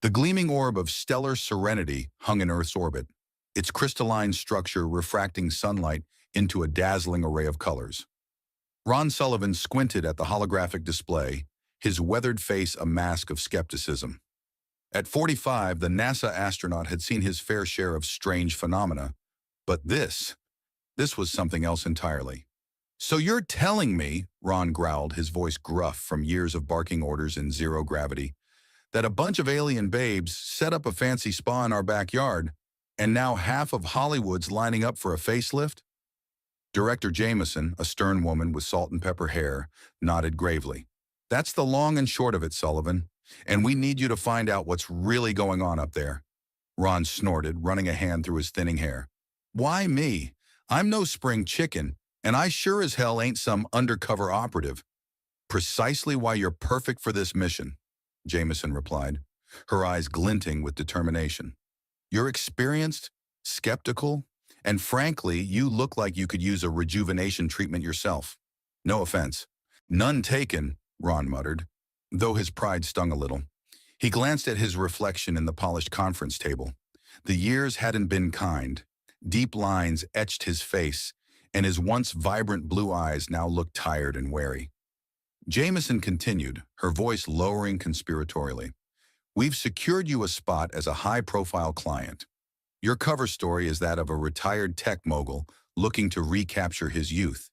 The gleaming orb of stellar serenity hung in Earth's orbit, its crystalline structure refracting sunlight into a dazzling array of colors. Ron Sullivan squinted at the holographic display, his weathered face a mask of skepticism. At 45, the NASA astronaut had seen his fair share of strange phenomena, but this was something else entirely. "So you're telling me," Ron growled, his voice gruff from years of barking orders in zero gravity, "that a bunch of alien babes set up a fancy spa in our backyard, and now half of Hollywood's lining up for a facelift?" Director Jameson, a stern woman with salt and pepper hair, nodded gravely. "That's the long and short of it, Sullivan, and we need you to find out what's really going on up there." Ron snorted, running a hand through his thinning hair. "Why me? I'm no spring chicken, and I sure as hell ain't some undercover operative." "Precisely why you're perfect for this mission," Jameson replied, her eyes glinting with determination. "You're experienced, skeptical, and frankly, you look like you could use a rejuvenation treatment yourself. No offense." "None taken," Ron muttered, though his pride stung a little. He glanced at his reflection in the polished conference table. The years hadn't been kind. Deep lines etched his face, and his once vibrant blue eyes now looked tired and wary. Jameson continued, her voice lowering conspiratorially. "We've secured you a spot as a high-profile client. Your cover story is that of a retired tech mogul looking to recapture his youth.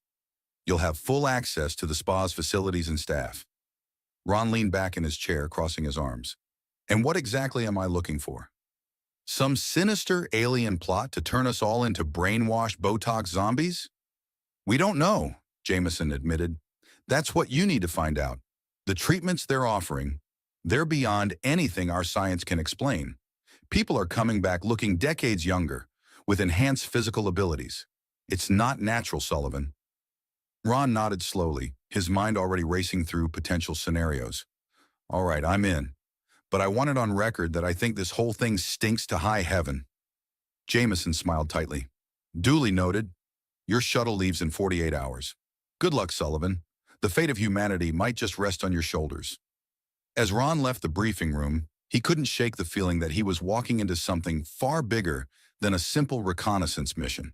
You'll have full access to the spa's facilities and staff." Ron leaned back in his chair, crossing his arms. "And what exactly am I looking for? Some sinister alien plot to turn us all into brainwashed Botox zombies?" "We don't know," Jameson admitted. "That's what you need to find out. The treatments they're offering, they're beyond anything our science can explain. People are coming back looking decades younger, with enhanced physical abilities. It's not natural, Sullivan." Ron nodded slowly, his mind already racing through potential scenarios. "All right, I'm in. But I want it on record that I think this whole thing stinks to high heaven." Jameson smiled tightly. "Duly noted. Your shuttle leaves in 48 hours. Good luck, Sullivan. The fate of humanity might just rest on your shoulders." As Ron left the briefing room, he couldn't shake the feeling that he was walking into something far bigger than a simple reconnaissance mission.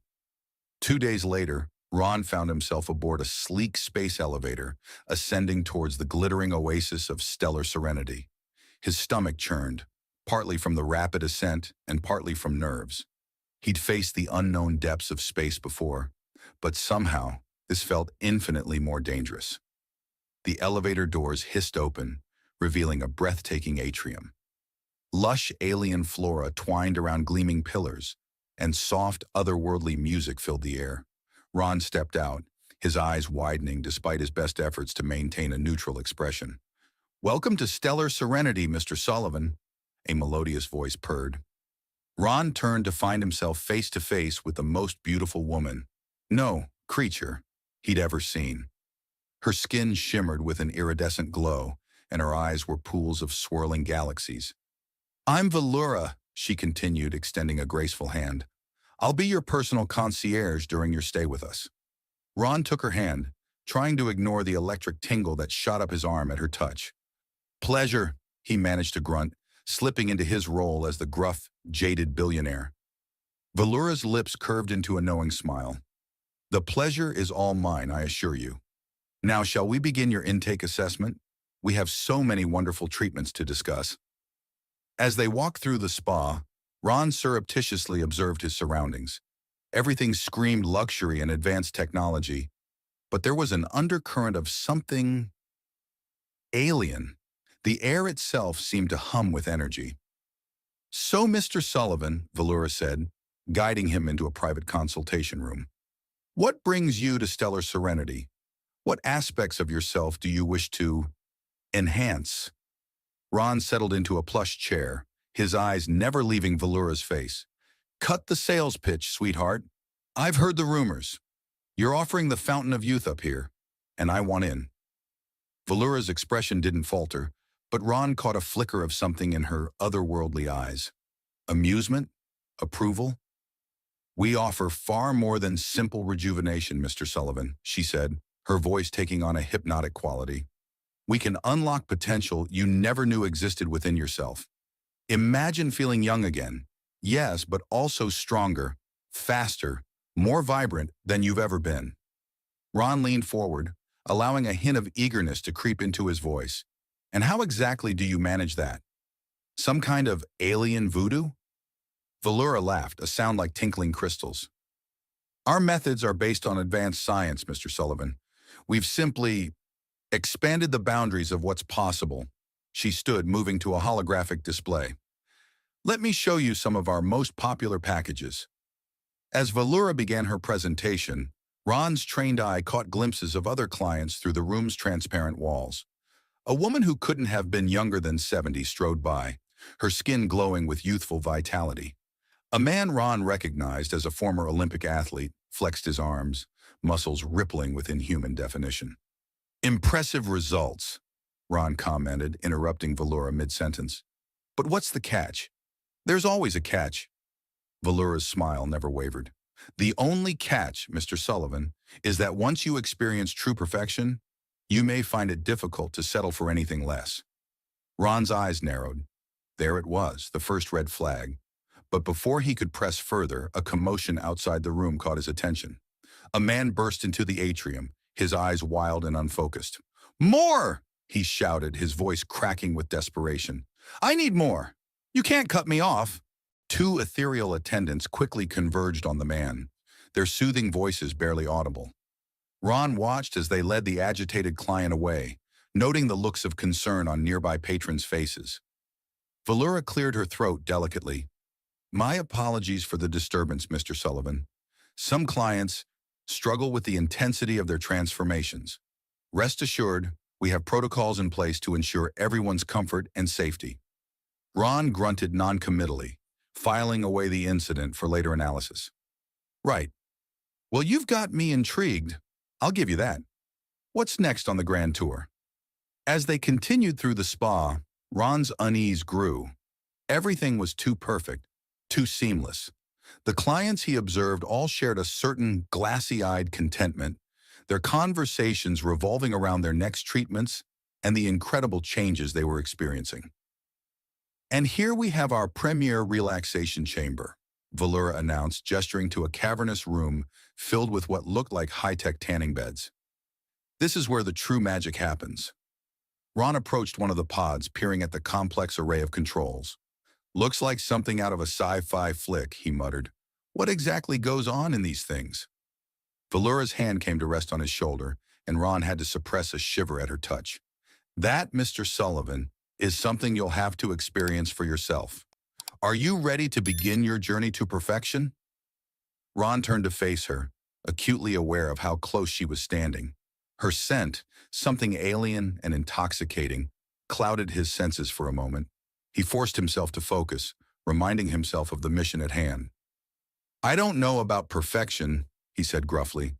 2 days later, Ron found himself aboard a sleek space elevator, ascending towards the glittering oasis of stellar serenity. His stomach churned, partly from the rapid ascent and partly from nerves. He'd faced the unknown depths of space before, but somehow this felt infinitely more dangerous. The elevator doors hissed open, revealing a breathtaking atrium. Lush alien flora twined around gleaming pillars, and soft, otherworldly music filled the air. Ron stepped out, his eyes widening despite his best efforts to maintain a neutral expression. "Welcome to stellar serenity, Mr. Sullivan," a melodious voice purred. Ron turned to find himself face to face with the most beautiful woman, no, creature, he'd ever seen. Her skin shimmered with an iridescent glow, and her eyes were pools of swirling galaxies. "I'm Valura," she continued, extending a graceful hand. "I'll be your personal concierge during your stay with us." Ron took her hand, trying to ignore the electric tingle that shot up his arm at her touch. "Pleasure," he managed to grunt, slipping into his role as the gruff, jaded billionaire. Valura's lips curved into a knowing smile. "The pleasure is all mine, I assure you. Now, shall we begin your intake assessment? We have so many wonderful treatments to discuss." As they walked through the spa, Ron surreptitiously observed his surroundings. Everything screamed luxury and advanced technology, but there was an undercurrent of something alien. The air itself seemed to hum with energy. "So, Mr. Sullivan," Valura said, guiding him into a private consultation room, "what brings you to stellar serenity? What aspects of yourself do you wish to enhance?" Ron settled into a plush chair, his eyes never leaving Valura's face. "Cut the sales pitch, sweetheart. I've heard the rumors. You're offering the fountain of youth up here, and I want in." Valura's expression didn't falter, but Ron caught a flicker of something in her otherworldly eyes. Amusement? Approval? "We offer far more than simple rejuvenation, Mr. Sullivan," she said, her voice taking on a hypnotic quality. "We can unlock potential you never knew existed within yourself. Imagine feeling young again. Yes, but also stronger, faster, more vibrant than you've ever been. Ron leaned forward, allowing a hint of eagerness to creep into his voice. And how exactly do you manage that? Some kind of alien voodoo? Valura laughed, a sound like tinkling crystals. Our methods are based on advanced science, Mr. Sullivan. We've simply expanded the boundaries of what's possible. She stood, moving to a holographic display. Let me show you some of our most popular packages. As Valura began her presentation, Ron's trained eye caught glimpses of other clients through the room's transparent walls. A woman who couldn't have been younger than 70 strode by, her skin glowing with youthful vitality. A man Ron recognized as a former Olympic athlete flexed his arms, muscles rippling with inhuman definition. Impressive results, Ron commented, interrupting Valura mid-sentence. But what's the catch? There's always a catch. Valura's smile never wavered. The only catch, Mr. Sullivan, is that once you experience true perfection, you may find it difficult to settle for anything less. Ron's eyes narrowed. There it was, the first red flag. But before he could press further, a commotion outside the room caught his attention. A man burst into the atrium, his eyes wild and unfocused. "More!" he shouted, his voice cracking with desperation. "I need more! You can't cut me off!" Two ethereal attendants quickly converged on the man, their soothing voices barely audible. Ron watched as they led the agitated client away, noting the looks of concern on nearby patrons' faces. Valura cleared her throat delicately. "My apologies for the disturbance, Mr. Sullivan. Some clients struggle with the intensity of their transformations. Rest assured, we have protocols in place to ensure everyone's comfort and safety." Ron grunted noncommittally, filing away the incident for later analysis. "Right. Well, you've got me intrigued. I'll give you that. What's next on the grand tour?" As they continued through the spa, Ron's unease grew. Everything was too perfect, too seamless. The clients he observed all shared a certain glassy-eyed contentment, their conversations revolving around their next treatments and the incredible changes they were experiencing. "And here we have our premier relaxation chamber," Valura announced, gesturing to a cavernous room filled with what looked like high-tech tanning beds. "This is where the true magic happens." Ron approached one of the pods, peering at the complex array of controls. "Looks like something out of a sci-fi flick," he muttered. "What exactly goes on in these things?" Valura's hand came to rest on his shoulder, and Ron had to suppress a shiver at her touch. "That, Mr. Sullivan, is something you'll have to experience for yourself. Are you ready to begin your journey to perfection?" Ron turned to face her, acutely aware of how close she was standing. Her scent, something alien and intoxicating, clouded his senses for a moment. He forced himself to focus, reminding himself of the mission at hand. "I don't know about perfection," he said gruffly,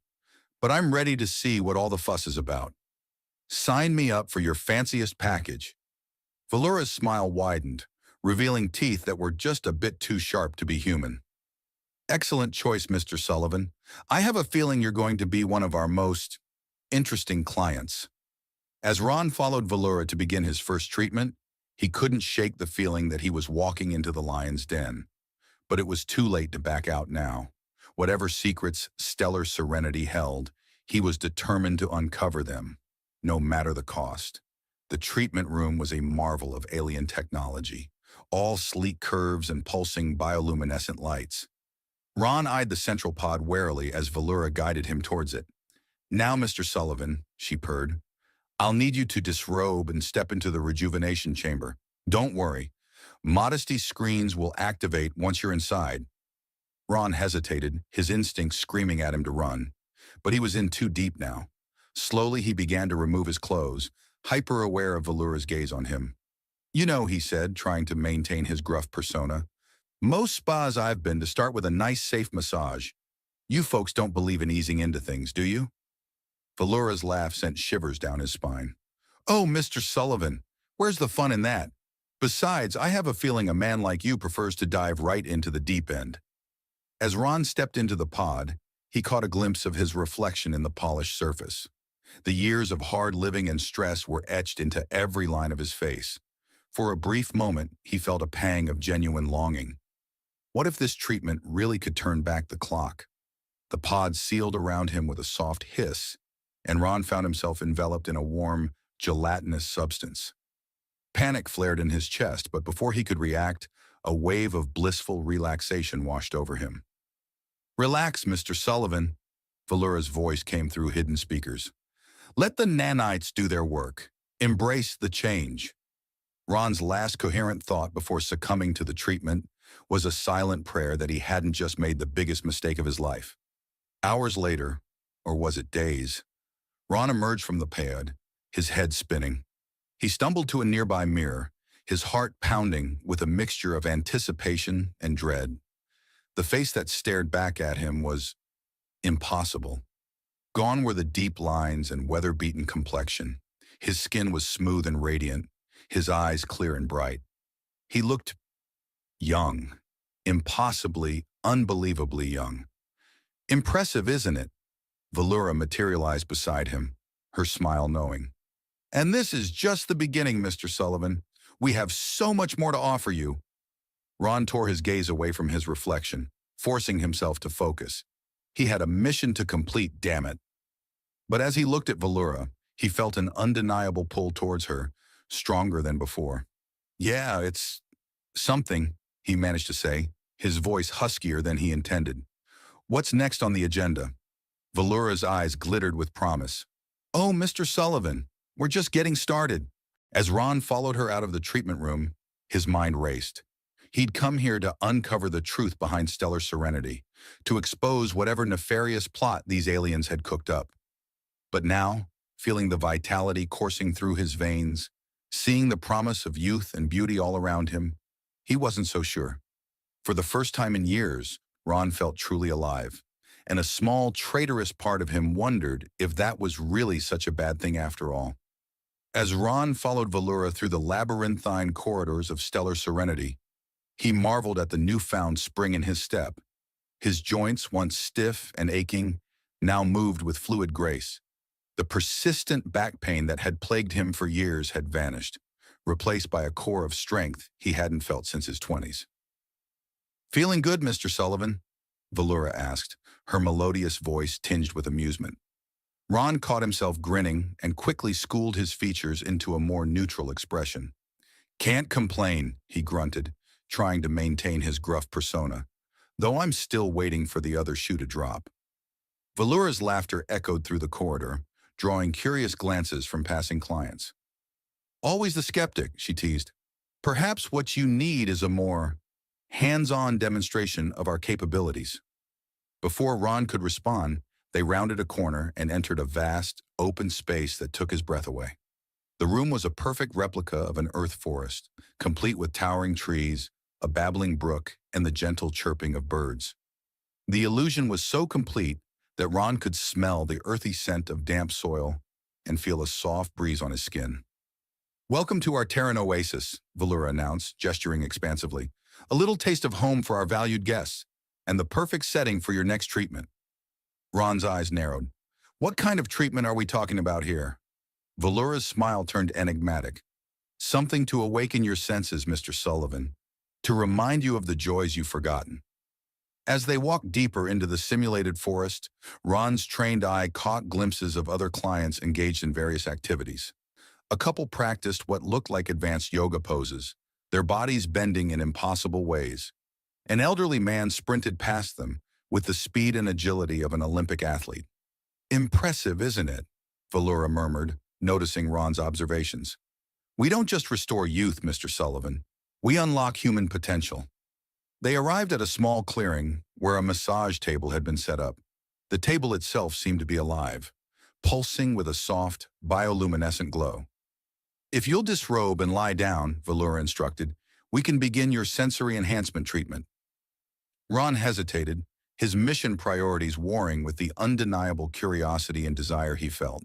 "but I'm ready to see what all the fuss is about. Sign me up for your fanciest package." Valura's smile widened, revealing teeth that were just a bit too sharp to be human. "Excellent choice, Mr. Sullivan. I have a feeling you're going to be one of our most interesting clients." As Ron followed Valura to begin his first treatment, he couldn't shake the feeling that he was walking into the lion's den. But it was too late to back out now. Whatever secrets stellar serenity held, he was determined to uncover them, no matter the cost. The treatment room was a marvel of alien technology, all sleek curves and pulsing bioluminescent lights. Ron eyed the central pod warily as Valura guided him towards it. "Now, Mr. Sullivan," she purred, "I'll need you to disrobe and step into the rejuvenation chamber. Don't worry. Modesty screens will activate once you're inside." Ron hesitated, his instincts screaming at him to run. But he was in too deep now. Slowly he began to remove his clothes, hyper-aware of Valura's gaze on him. "You know," he said, trying to maintain his gruff persona, "most spas I've been to start with a nice, safe massage. You folks don't believe in easing into things, do you?" Valura's laugh sent shivers down his spine. "Oh, Mr. Sullivan, where's the fun in that? Besides, I have a feeling a man like you prefers to dive right into the deep end." As Ron stepped into the pod, he caught a glimpse of his reflection in the polished surface. The years of hard living and stress were etched into every line of his face. For a brief moment, he felt a pang of genuine longing. What if this treatment really could turn back the clock? The pod sealed around him with a soft hiss, and Ron found himself enveloped in a warm, gelatinous substance. Panic flared in his chest, but before he could react, a wave of blissful relaxation washed over him. "Relax, Mr. Sullivan," Valura's voice came through hidden speakers. "Let the nanites do their work. Embrace the change." Ron's last coherent thought before succumbing to the treatment was a silent prayer that he hadn't just made the biggest mistake of his life. Hours later, or was it days, Ron emerged from the pad, his head spinning. He stumbled to a nearby mirror, his heart pounding with a mixture of anticipation and dread. The face that stared back at him was impossible. Gone were the deep lines and weather-beaten complexion. His skin was smooth and radiant, his eyes clear and bright. He looked young, impossibly, unbelievably young. "Impressive, isn't it?" Valura materialized beside him, her smile knowing. "And this is just the beginning, Mr. Sullivan. We have so much more to offer you." Ron tore his gaze away from his reflection, forcing himself to focus. He had a mission to complete, damn it. But as he looked at Valura, he felt an undeniable pull towards her, stronger than before. "Yeah, it's something," he managed to say, his voice huskier than he intended. "What's next on the agenda?" Valura's eyes glittered with promise. "Oh, Mr. Sullivan, we're just getting started." As Ron followed her out of the treatment room, his mind raced. He'd come here to uncover the truth behind stellar serenity, to expose whatever nefarious plot these aliens had cooked up. But now, feeling the vitality coursing through his veins, seeing the promise of youth and beauty all around him, he wasn't so sure. For the first time in years, Ron felt truly alive, and a small, traitorous part of him wondered if that was really such a bad thing after all. As Ron followed Valura through the labyrinthine corridors of stellar serenity, he marveled at the newfound spring in his step. His joints, once stiff and aching, now moved with fluid grace. The persistent back pain that had plagued him for years had vanished, replaced by a core of strength he hadn't felt since his 20s. "Feeling good, Mr. Sullivan?" Valura asked, her melodious voice tinged with amusement. Ron caught himself grinning and quickly schooled his features into a more neutral expression. "Can't complain," he grunted, trying to maintain his gruff persona, "though I'm still waiting for the other shoe to drop." Valura's laughter echoed through the corridor, drawing curious glances from passing clients. "Always the skeptic," she teased. "Perhaps what you need is a more hands-on demonstration of our capabilities." Before Ron could respond, they rounded a corner and entered a vast, open space that took his breath away. The room was a perfect replica of an earth forest, complete with towering trees, a babbling brook, and the gentle chirping of birds. The illusion was so complete that Ron could smell the earthy scent of damp soil and feel a soft breeze on his skin. "Welcome to our Terran oasis," Valura announced, gesturing expansively. "A little taste of home for our valued guests, and the perfect setting for your next treatment." Ron's eyes narrowed. "What kind of treatment are we talking about here?" Valura's smile turned enigmatic. "Something to awaken your senses, Mr. Sullivan, to remind you of the joys you've forgotten." As they walked deeper into the simulated forest, Ron's trained eye caught glimpses of other clients engaged in various activities. A couple practiced what looked like advanced yoga poses, their bodies bending in impossible ways. An elderly man sprinted past them with the speed and agility of an Olympic athlete. "Impressive, isn't it?" Valura murmured, noticing Ron's observations. "We don't just restore youth, Mr. Sullivan. We unlock human potential." They arrived at a small clearing where a massage table had been set up. The table itself seemed to be alive, pulsing with a soft, bioluminescent glow. "If you'll disrobe and lie down," Valura instructed, "we can begin your sensory enhancement treatment." Ron hesitated, his mission priorities warring with the undeniable curiosity and desire he felt.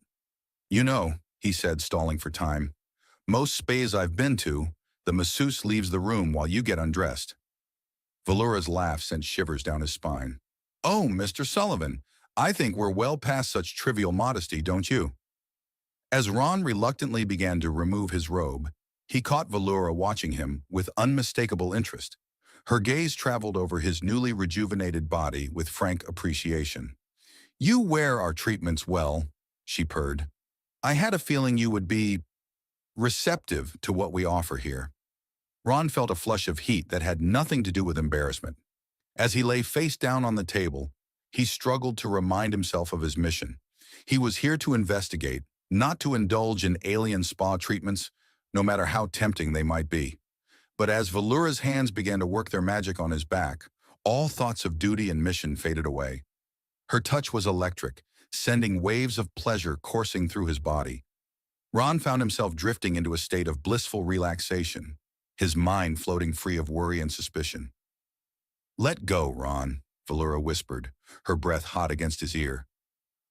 "You know," he said, stalling for time, "most spas I've been to, the masseuse leaves the room while you get undressed." Valura's laugh sent shivers down his spine. "Oh, Mr. Sullivan, I think we're well past such trivial modesty, don't you?" As Ron reluctantly began to remove his robe, He caught Valura watching him with unmistakable interest. Her gaze traveled over his newly rejuvenated body with frank appreciation. "You wear our treatments well," she purred. "I had a feeling you would be receptive to what we offer here." Ron felt a flush of heat that had nothing to do with embarrassment. As he lay face down on the table, he struggled to remind himself of his mission. He was here to investigate, not to indulge in alien spa treatments, no matter how tempting they might be. But as Valura's hands began to work their magic on his back, all thoughts of duty and mission faded away. Her touch was electric, sending waves of pleasure coursing through his body. Ron found himself drifting into a state of blissful relaxation, his mind floating free of worry and suspicion. "Let go, Ron," Valura whispered, her breath hot against his ear.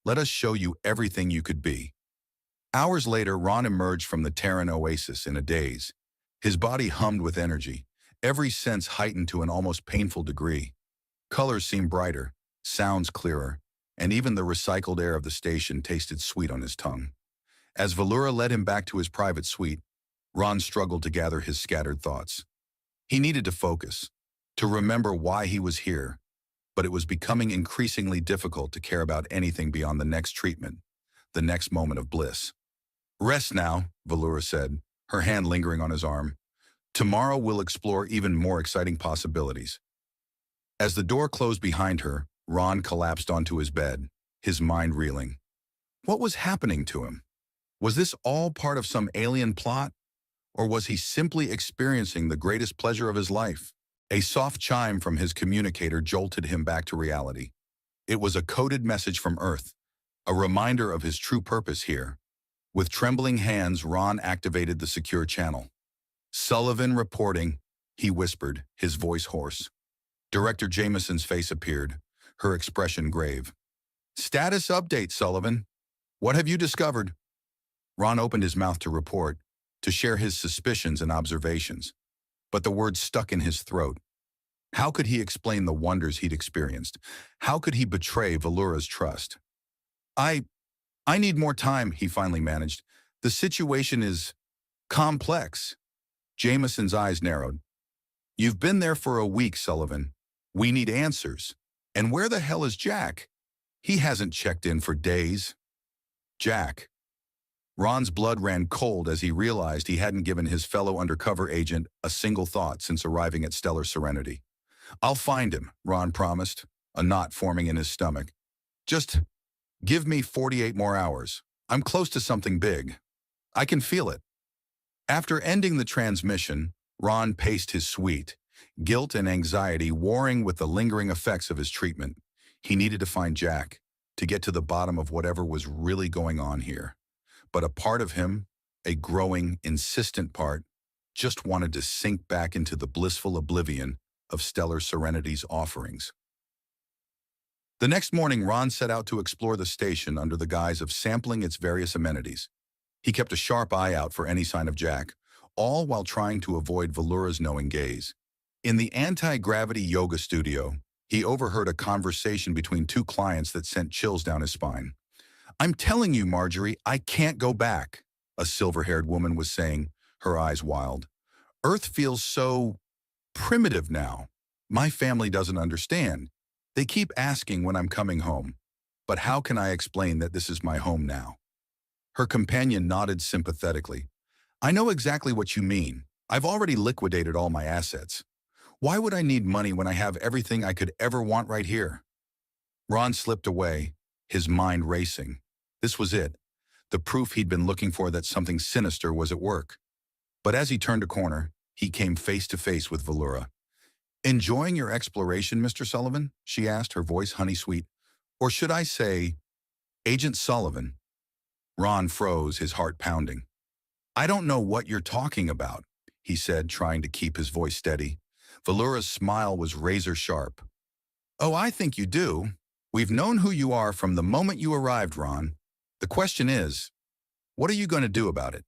"Let us show you everything you could be." Hours later, Ron emerged from the Terran oasis in a daze. His body hummed with energy, every sense heightened to an almost painful degree. Colors seemed brighter, sounds clearer, and even the recycled air of the station tasted sweet on his tongue. As Valura led him back to his private suite, Ron struggled to gather his scattered thoughts. He needed to focus, to remember why he was here, but it was becoming increasingly difficult to care about anything beyond the next treatment, the next moment of bliss. "Rest now," Valura said, her hand lingering on his arm. "Tomorrow we'll explore even more exciting possibilities." As the door closed behind her, Ron collapsed onto his bed, his mind reeling. What was happening to him? Was this all part of some alien plot? Or was he simply experiencing the greatest pleasure of his life? A soft chime from his communicator jolted him back to reality. It was a coded message from Earth, a reminder of his true purpose here. With trembling hands, Ron activated the secure channel. "Sullivan reporting," he whispered, his voice hoarse. Director Jameson's face appeared, her expression grave. "Status update, Sullivan. What have you discovered?" Ron opened his mouth to report, to share his suspicions and observations, but the words stuck in his throat. How could he explain the wonders he'd experienced? How could he betray Valura's trust? I need more time," he finally managed. "The situation is complex." Jameson's eyes narrowed. "You've been there for a week, Sullivan. We need answers. And where the hell is Jack? He hasn't checked in for days." Jack. Ron's blood ran cold as he realized he hadn't given his fellow undercover agent a single thought since arriving at Stellar Serenity. "I'll find him," Ron promised, a knot forming in his stomach. "Just give me 48 more hours. I'm close to something big. I can feel it." After ending the transmission, Ron paced his suite, guilt and anxiety warring with the lingering effects of his treatment. He needed to find Jack, to get to the bottom of whatever was really going on here. But a part of him, a growing, insistent part, just wanted to sink back into the blissful oblivion of Stellar Serenity's offerings. The next morning, Ron set out to explore the station under the guise of sampling its various amenities. He kept a sharp eye out for any sign of Jack, all while trying to avoid Valura's knowing gaze. In the anti-gravity yoga studio, he overheard a conversation between two clients that sent chills down his spine. "I'm telling you, Marjorie, I can't go back," a silver-haired woman was saying, her eyes wild. "Earth feels so primitive now. My family doesn't understand. They keep asking when I'm coming home. But how can I explain that this is my home now?" Her companion nodded sympathetically. "I know exactly what you mean. I've already liquidated all my assets. Why would I need money when I have everything I could ever want right here?" Ron slipped away, his mind racing. This was it, the proof he'd been looking for that something sinister was at work. But as he turned a corner, he came face to face with Valura. "Enjoying your exploration, Mr. Sullivan?" she asked, her voice honey-sweet. "Or should I say, Agent Sullivan?" Ron froze, his heart pounding. "I don't know what you're talking about," he said, trying to keep his voice steady. Valura's smile was razor-sharp. "Oh, I think you do. We've known who you are from the moment you arrived, Ron. The question is, what are you going to do about it?"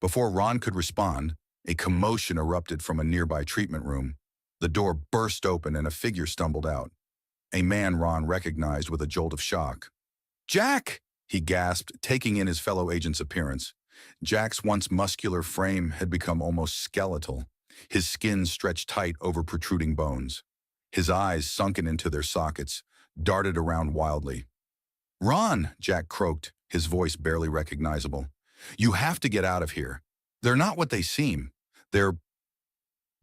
Before Ron could respond, a commotion erupted from a nearby treatment room. The door burst open and a figure stumbled out. A man Ron recognized with a jolt of shock. "Jack!" he gasped, taking in his fellow agent's appearance. Jack's once muscular frame had become almost skeletal, his skin stretched tight over protruding bones. His eyes, sunken into their sockets, darted around wildly. "Ron," Jack croaked, his voice barely recognizable. "You have to get out of here. They're not what they seem. They're—"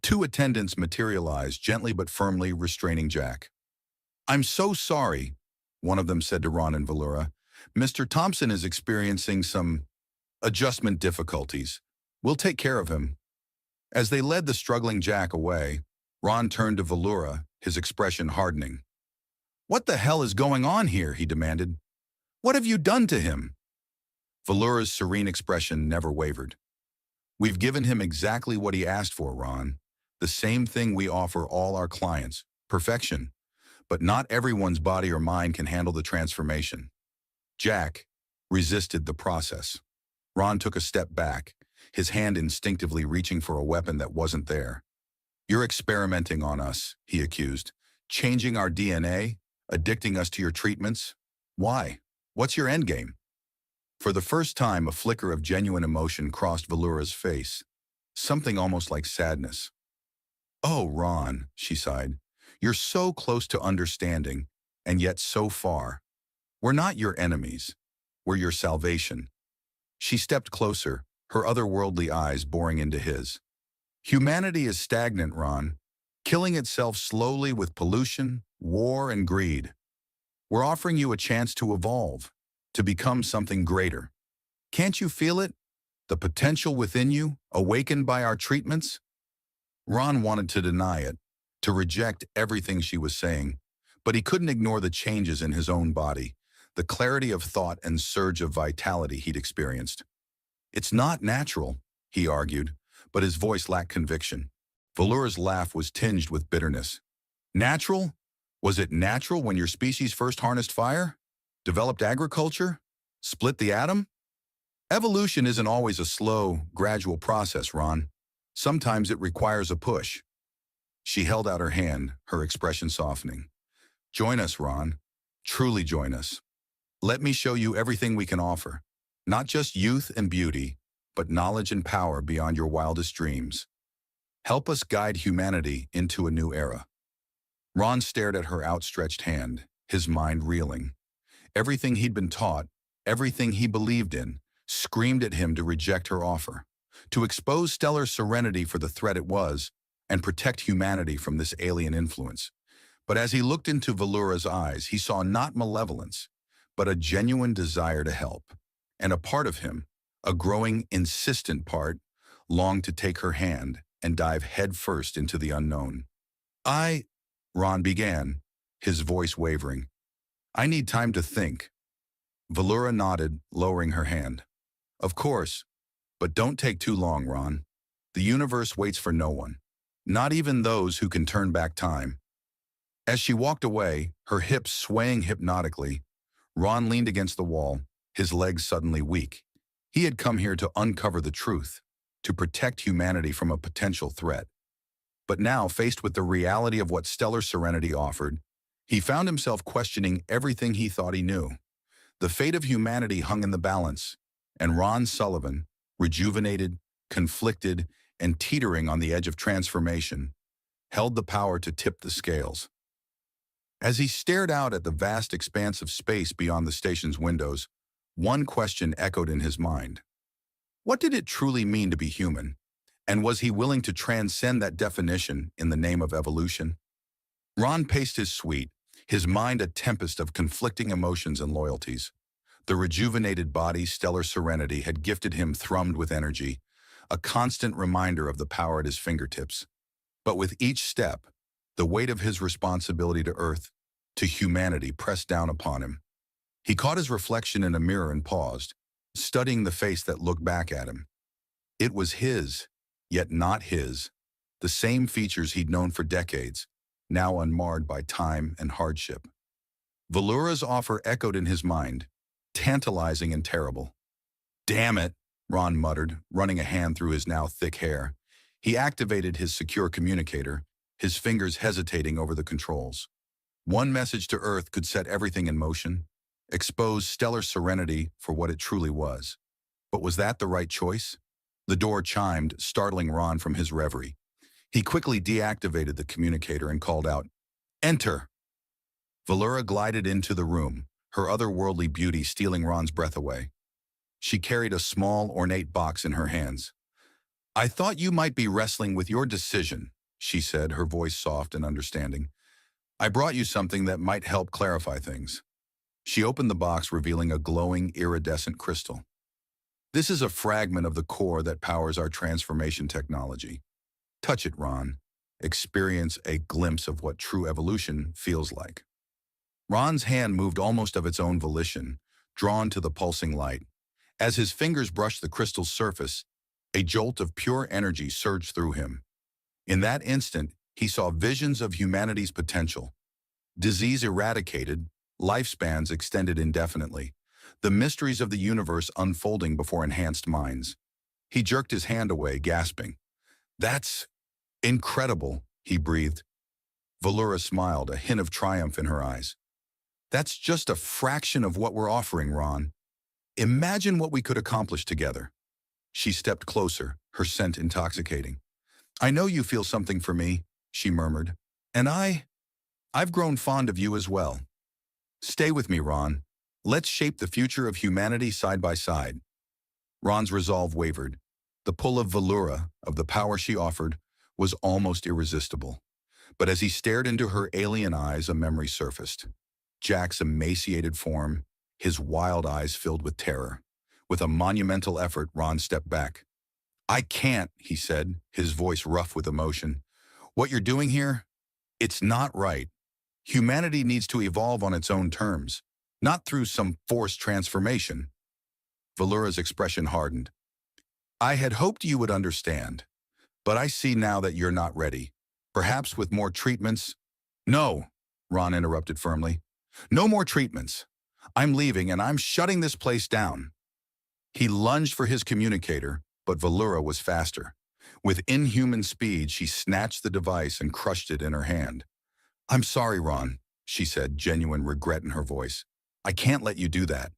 Two attendants materialized, gently but firmly restraining Jack. "I'm so sorry," one of them said to Ron and Valura. "Mr. Thompson is experiencing some adjustment difficulties. We'll take care of him." As they led the struggling Jack away, Ron turned to Valura, his expression hardening. "What the hell is going on here?" he demanded. "What have you done to him?" Valura's serene expression never wavered. "We've given him exactly what he asked for, Ron. The same thing we offer all our clients, perfection. But not everyone's body or mind can handle the transformation." Jack resisted the process. Ron took a step back, his hand instinctively reaching for a weapon that wasn't there. "You're experimenting on us," he accused. "Changing our DNA? Addicting us to your treatments? Why? What's your endgame?" For the first time, a flicker of genuine emotion crossed Valura's face, something almost like sadness. "Oh, Ron," she sighed, "you're so close to understanding, and yet so far. We're not your enemies. We're your salvation." She stepped closer, her otherworldly eyes boring into his. "Humanity is stagnant, Ron, killing itself slowly with pollution, war, and greed. We're offering you a chance to evolve, to become something greater. Can't you feel it? The potential within you, awakened by our treatments?" Ron wanted to deny it, to reject everything she was saying, but he couldn't ignore the changes in his own body, the clarity of thought and surge of vitality he'd experienced. "It's not natural," he argued, but his voice lacked conviction. Valura's laugh was tinged with bitterness. "Natural? Was it natural when your species first harnessed fire? Developed agriculture? Split the atom? Evolution isn't always a slow, gradual process, Ron. Sometimes it requires a push." She held out her hand, her expression softening. "Join us, Ron. Truly join us. Let me show you everything we can offer. Not just youth and beauty, but knowledge and power beyond your wildest dreams. Help us guide humanity into a new era." Ron stared at her outstretched hand, his mind reeling. Everything he'd been taught, everything he believed in, screamed at him to reject her offer, to expose stellar serenity for the threat it was, and protect humanity from this alien influence. But as he looked into Valura's eyes, he saw not malevolence, but a genuine desire to help. And a part of him, a growing, insistent part, longed to take her hand and dive headfirst into the unknown. Ron began, his voice wavering. "I need time to think." Valura nodded, lowering her hand. "Of course, but don't take too long, Ron. The universe waits for no one, not even those who can turn back time." As she walked away, her hips swaying hypnotically, Ron leaned against the wall, his legs suddenly weak. He had come here to uncover the truth, to protect humanity from a potential threat. But now, faced with the reality of what stellar serenity offered, he found himself questioning everything he thought he knew. The fate of humanity hung in the balance, and Ron Sullivan, rejuvenated, conflicted, and teetering on the edge of transformation, held the power to tip the scales. As he stared out at the vast expanse of space beyond the station's windows, one question echoed in his mind. What did it truly mean to be human? And was he willing to transcend that definition in the name of evolution? Ron paced his suite, his mind a tempest of conflicting emotions and loyalties. The rejuvenated body's stellar serenity had gifted him thrummed with energy, a constant reminder of the power at his fingertips. But with each step, the weight of his responsibility to Earth, to humanity, pressed down upon him. He caught his reflection in a mirror and paused, studying the face that looked back at him. It was his, yet not his, the same features he'd known for decades, now unmarred by time and hardship. Valura's offer echoed in his mind, tantalizing and terrible. "Damn it," Ron muttered, running a hand through his now thick hair. He activated his secure communicator, his fingers hesitating over the controls. One message to Earth could set everything in motion, expose stellar serenity for what it truly was. But was that the right choice? The door chimed, startling Ron from his reverie. He quickly deactivated the communicator and called out, "Enter!" Valura glided into the room, her otherworldly beauty stealing Ron's breath away. She carried a small, ornate box in her hands. "I thought you might be wrestling with your decision," she said, her voice soft and understanding. "I brought you something that might help clarify things." She opened the box, revealing a glowing, iridescent crystal. "This is a fragment of the core that powers our transformation technology. Touch it, Ron. Experience a glimpse of what true evolution feels like." Ron's hand moved almost of its own volition, drawn to the pulsing light. As his fingers brushed the crystal's surface, a jolt of pure energy surged through him. In that instant, he saw visions of humanity's potential. Disease eradicated, lifespans extended indefinitely, the mysteries of the universe unfolding before enhanced minds. He jerked his hand away, gasping. "That's incredible," he breathed. Valura smiled, a hint of triumph in her eyes. "That's just a fraction of what we're offering, Ron. Imagine what we could accomplish together." She stepped closer, her scent intoxicating. "I know you feel something for me," she murmured. "And I've grown fond of you as well. Stay with me, Ron. Let's shape the future of humanity side by side." Ron's resolve wavered. The pull of Valura, of the power she offered, was almost irresistible. But as he stared into her alien eyes, a memory surfaced. Jack's emaciated form, his wild eyes filled with terror. With a monumental effort, Ron stepped back. "I can't," he said, his voice rough with emotion. "What you're doing here? It's not right. Humanity needs to evolve on its own terms, not through some forced transformation." Valura's expression hardened. "I had hoped you would understand, but I see now that you're not ready. Perhaps with more treatments—" "No," Ron interrupted firmly. "No more treatments. I'm leaving and I'm shutting this place down." He lunged for his communicator, but Valura was faster. With inhuman speed, she snatched the device and crushed it in her hand. "I'm sorry, Ron," she said, genuine regret in her voice. "I can't let you do that."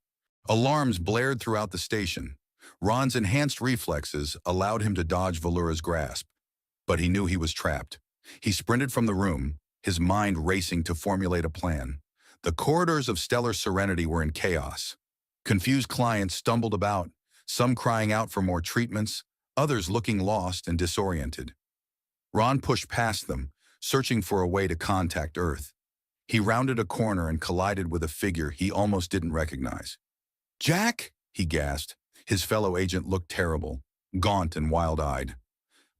Alarms blared throughout the station. Ron's enhanced reflexes allowed him to dodge Valura's grasp, but he knew he was trapped. He sprinted from the room, his mind racing to formulate a plan. The corridors of stellar serenity were in chaos. Confused clients stumbled about, some crying out for more treatments, others looking lost and disoriented. Ron pushed past them, searching for a way to contact Earth. He rounded a corner and collided with a figure he almost didn't recognize. "Jack?" he gasped. His fellow agent looked terrible, gaunt and wild-eyed.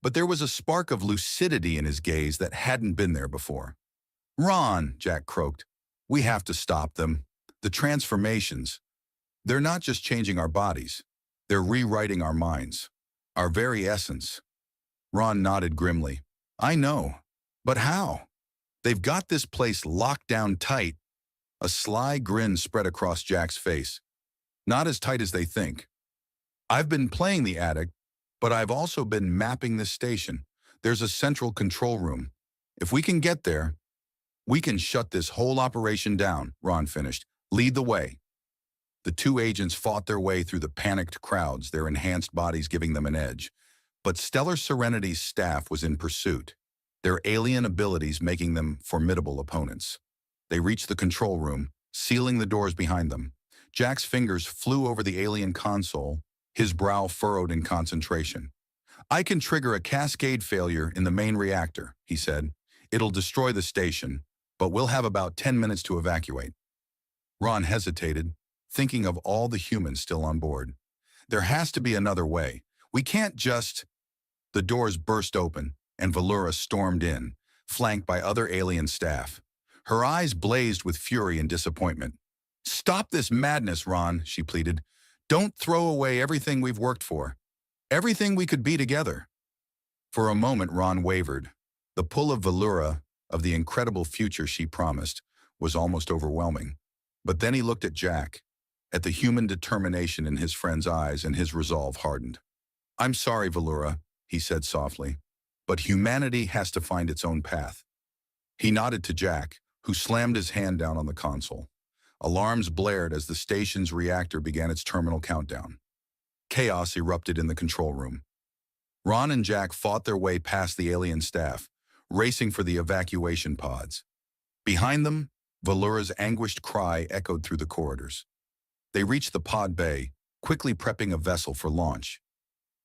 But there was a spark of lucidity in his gaze that hadn't been there before. "Ron," Jack croaked, "we have to stop them. The transformations, they're not just changing our bodies. They're rewriting our minds, our very essence." Ron nodded grimly. "I know. But how? They've got this place locked down tight." A sly grin spread across Jack's face. "Not as tight as they think. I've been playing the addict, but I've also been mapping this station. There's a central control room. If we can get there, we can shut this whole operation down," Ron finished. "Lead the way." The two agents fought their way through the panicked crowds, their enhanced bodies giving them an edge. But Stellar Serenity's staff was in pursuit, their alien abilities making them formidable opponents. They reached the control room, sealing the doors behind them. Jack's fingers flew over the alien console, his brow furrowed in concentration. "I can trigger a cascade failure in the main reactor," he said. "It'll destroy the station, but we'll have about 10 minutes to evacuate." Ron hesitated, thinking of all the humans still on board. "There has to be another way. We can't just—" The doors burst open, and Valura stormed in, flanked by other alien staff. Her eyes blazed with fury and disappointment. "Stop this madness, Ron," she pleaded. "Don't throw away everything we've worked for, everything we could be together." For a moment, Ron wavered. The pull of Valura, of the incredible future she promised, was almost overwhelming. But then he looked at Jack, at the human determination in his friend's eyes, and his resolve hardened. "I'm sorry, Valura," he said softly, "but humanity has to find its own path." He nodded to Jack, who slammed his hand down on the console. Alarms blared as the station's reactor began its terminal countdown. Chaos erupted in the control room. Ron and Jack fought their way past the alien staff, racing for the evacuation pods. Behind them, Valura's anguished cry echoed through the corridors. They reached the pod bay, quickly prepping a vessel for launch.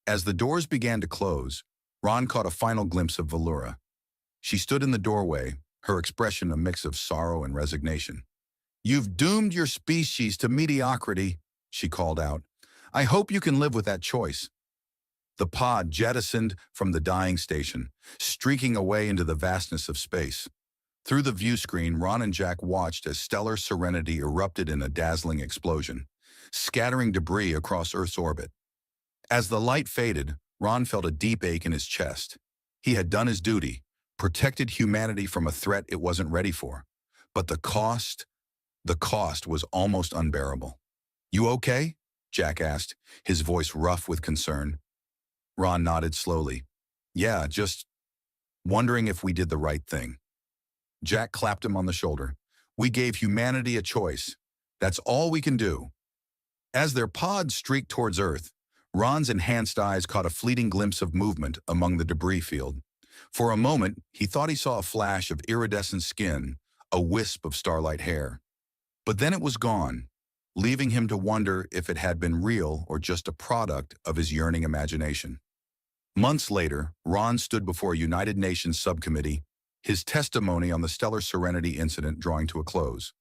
As the doors began to close, Ron caught a final glimpse of Valura. She stood in the doorway, her expression a mix of sorrow and resignation. "You've doomed your species to mediocrity," she called out. "I hope you can live with that choice." The pod jettisoned from the dying station, streaking away into the vastness of space. Through the view screen, Ron and Jack watched as stellar serenity erupted in a dazzling explosion, scattering debris across Earth's orbit. As the light faded, Ron felt a deep ache in his chest. He had done his duty, protected humanity from a threat it wasn't ready for. But the cost was almost unbearable. "You okay?" Jack asked, his voice rough with concern. Ron nodded slowly. "Yeah, just wondering if we did the right thing." Jack clapped him on the shoulder. "We gave humanity a choice. That's all we can do." As their pod streaked towards Earth, Ron's enhanced eyes caught a fleeting glimpse of movement among the debris field. For a moment, he thought he saw a flash of iridescent skin, a wisp of starlight hair. But then it was gone, leaving him to wonder if it had been real or just a product of his yearning imagination. Months later, Ron stood before a United Nations subcommittee, his testimony on the stellar Serenity incident drawing to a close.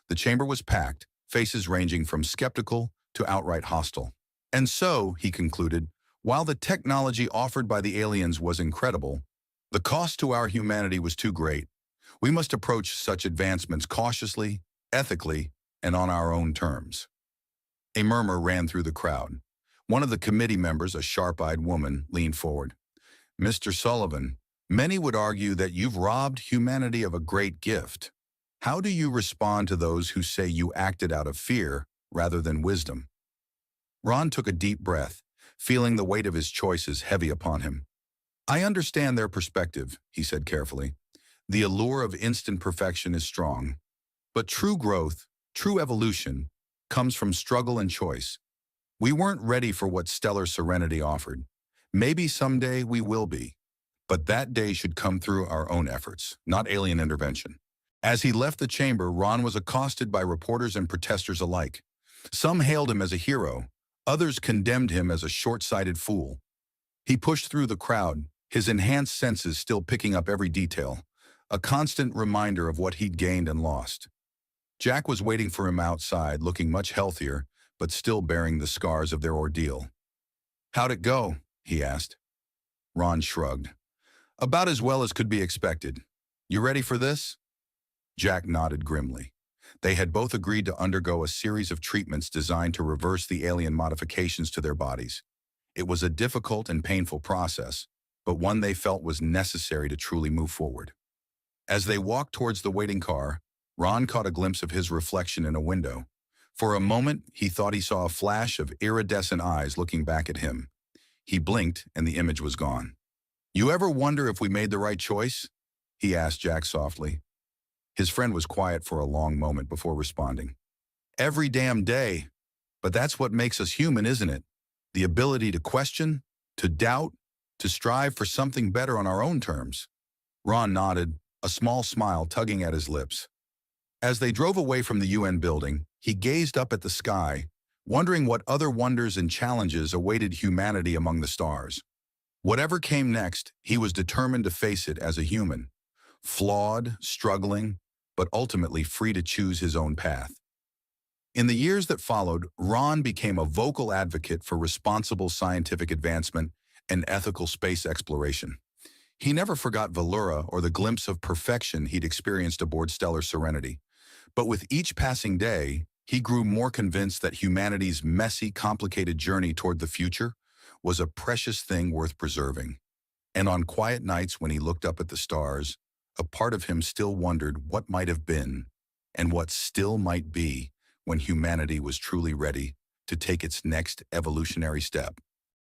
The chamber was packed, faces ranging from skeptical to outright hostile. "And so," he concluded, "while the technology offered by the aliens was incredible, the cost to our humanity was too great. We must approach such advancements cautiously, ethically, and on our own terms." A murmur ran through the crowd. One of the committee members, a sharp-eyed woman, leaned forward. "Mr. Sullivan, many would argue that you've robbed humanity of a great gift. How do you respond to those who say you acted out of fear rather than wisdom?" Ron took a deep breath, feeling the weight of his choices heavy upon him. "I understand their perspective," he said carefully. "The allure of instant perfection is strong. But true growth, true evolution, comes from struggle and choice. We weren't ready for what stellar serenity offered. Maybe someday we will be. But that day should come through our own efforts, not alien intervention." As he left the chamber, Ron was accosted by reporters and protesters alike. Some hailed him as a hero, others condemned him as a short-sighted fool. He pushed through the crowd, his enhanced senses still picking up every detail, a constant reminder of what he'd gained and lost. Jack was waiting for him outside, looking much healthier, but still bearing the scars of their ordeal. "How'd it go?" he asked. Ron shrugged. "About as well as could be expected. You ready for this?" Jack nodded grimly. They had both agreed to undergo a series of treatments designed to reverse the alien modifications to their bodies. It was a difficult and painful process, but one they felt was necessary to truly move forward. As they walked towards the waiting car, Ron caught a glimpse of his reflection in a window. For a moment, he thought he saw a flash of iridescent eyes looking back at him. He blinked, and the image was gone. "You ever wonder if we made the right choice?" he asked Jack softly. His friend was quiet for a long moment before responding. "Every damn day. But that's what makes us human, isn't it? The ability to question, to doubt, to strive for something better on our own terms." Ron nodded, a small smile tugging at his lips. As they drove away from the UN building, he gazed up at the sky, wondering what other wonders and challenges awaited humanity among the stars. Whatever came next, he was determined to face it as a human, flawed, struggling, but ultimately free to choose his own path. In the years that followed, Ron became a vocal advocate for responsible scientific advancement and ethical space exploration. He never forgot Valura or the glimpse of perfection he'd experienced aboard stellar Serenity. But with each passing day, he grew more convinced that humanity's messy, complicated journey toward the future was a precious thing worth preserving. And on quiet nights when he looked up at the stars, a part of him still wondered what might have been and what still might be when humanity was truly ready to take its next evolutionary step.